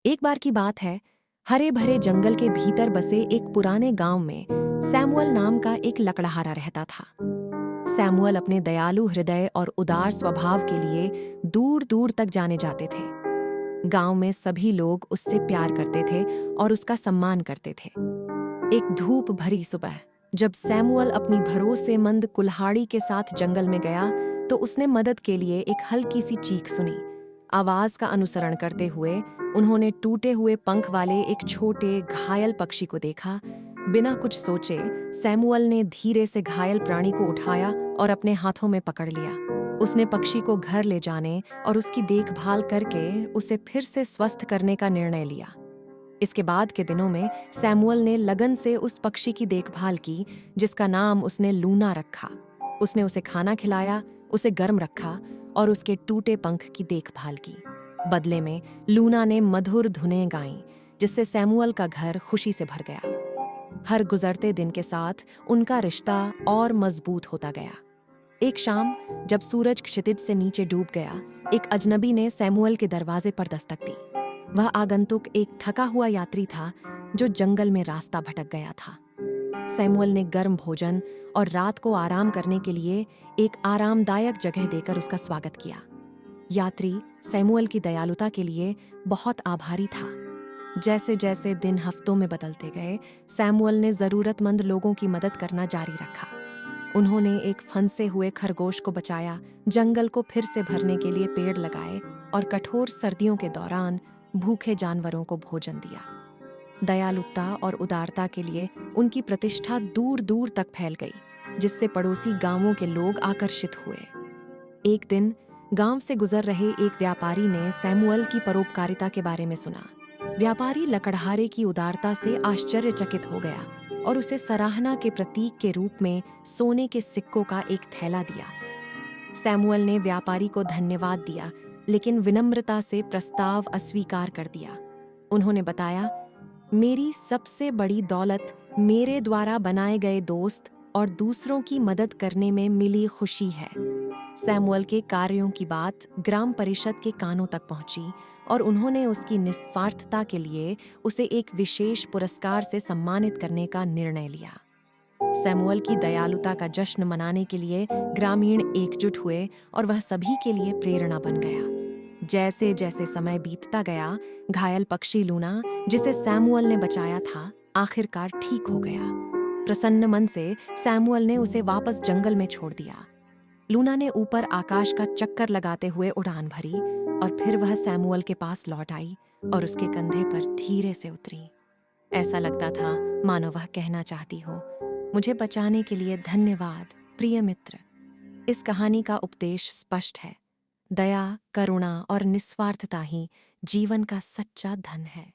एक बार की बात है, हरे भरे जंगल के भीतर बसे एक पुराने गांव में सैमुअल नाम का एक लकड़हारा रहता था। सैमुअल अपने दयालु हृदय और उदार स्वभाव के लिए दूर दूर तक जाने जाते थे। गांव में सभी लोग उससे प्यार करते थे और उसका सम्मान करते थे। एक धूप भरी सुबह जब सैमुअल अपनी भरोसेमंद कुल्हाड़ी के साथ जंगल में गया, तो उसने मदद के लिए एक हल्की सी चीख सुनी। आवाज का अनुसरण करते हुए उन्होंने टूटे हुए पंख वाले एक छोटे घायल पक्षी को देखा। बिना कुछ सोचे सैमुअल ने धीरे से घायल प्राणी को उठाया और अपने हाथों में पकड़ लिया। उसने पक्षी को घर ले जाने और उसकी देखभाल करके उसे फिर से स्वस्थ करने का निर्णय लिया। इसके बाद के दिनों में सैमुअल ने लगन से उस पक्षी की देखभाल की, जिसका नाम उसने लूना रखा। उसने उसे खाना खिलाया, उसे गर्म रखा और उसके टूटे पंख की देखभाल की। बदले में लूना ने मधुर धुनें गाईं, जिससे सैमुअल का घर खुशी से भर गया। हर गुजरते दिन के साथ उनका रिश्ता और मजबूत होता गया। एक शाम जब सूरज क्षितिज से नीचे डूब गया, एक अजनबी ने सैमुअल के दरवाजे पर दस्तक दी। वह आगंतुक एक थका हुआ यात्री था जो जंगल में रास्ता भटक गया था। सैमुअल ने गर्म भोजन और रात को आराम करने के लिए एक आरामदायक जगह देकर उसका स्वागत किया। यात्री सैमुअल की दयालुता के लिए बहुत आभारी था। जैसे जैसे दिन हफ्तों में बदलते गए, सैमुअल ने जरूरतमंद लोगों की मदद करना जारी रखा। उन्होंने एक फंसे हुए खरगोश को बचाया, जंगल को फिर से भरने के लिए पेड़ लगाए और कठोर सर्दियों के दौरान भूखे जानवरों को भोजन दिया। दयालुता और उदारता के लिए उनकी प्रतिष्ठा दूर दूर तक फैल गई, जिससे पड़ोसी गांवों के लोग आकर्षित हुए। एक दिन गांव से गुजर रहे एक व्यापारी ने सैमुअल की परोपकारिता के बारे में सुना। व्यापारी लकड़हारे की उदारता से आश्चर्यचकित हो गया और उसे सराहना के प्रतीक के रूप में सोने के सिक्कों का एक थैला दिया। सैमुअल ने व्यापारी को धन्यवाद दिया, लेकिन विनम्रता से प्रस्ताव अस्वीकार कर दिया। उन्होंने बताया, मेरी सबसे बड़ी दौलत मेरे द्वारा बनाए गए दोस्त और दूसरों की मदद करने में मिली खुशी है। सैमुअल के कार्यों की बात ग्राम परिषद के कानों तक पहुंची और उन्होंने उसकी निस्वार्थता के लिए उसे एक विशेष पुरस्कार से सम्मानित करने का निर्णय लिया। सैमुअल की दयालुता का जश्न मनाने के लिए ग्रामीण एकजुट हुए और वह सभी के लिए प्रेरणा बन गया। जैसे जैसे समय बीतता गया, घायल पक्षी लूना, जिसे सैमुअल ने बचाया था, आखिरकार ठीक हो गया। प्रसन्न मन से सैमुअल ने उसे वापस जंगल में छोड़ दिया। लूना ने ऊपर आकाश का चक्कर लगाते हुए उड़ान भरी और फिर वह सैमुअल के पास लौट आई और उसके कंधे पर धीरे से उतरी। ऐसा लगता था मानो वह कहना चाहती हो, मुझे बचाने के लिए धन्यवाद प्रिय मित्र। इस कहानी का उपदेश स्पष्ट है। दया, करुणा और निस्वार्थता ही जीवन का सच्चा धन है।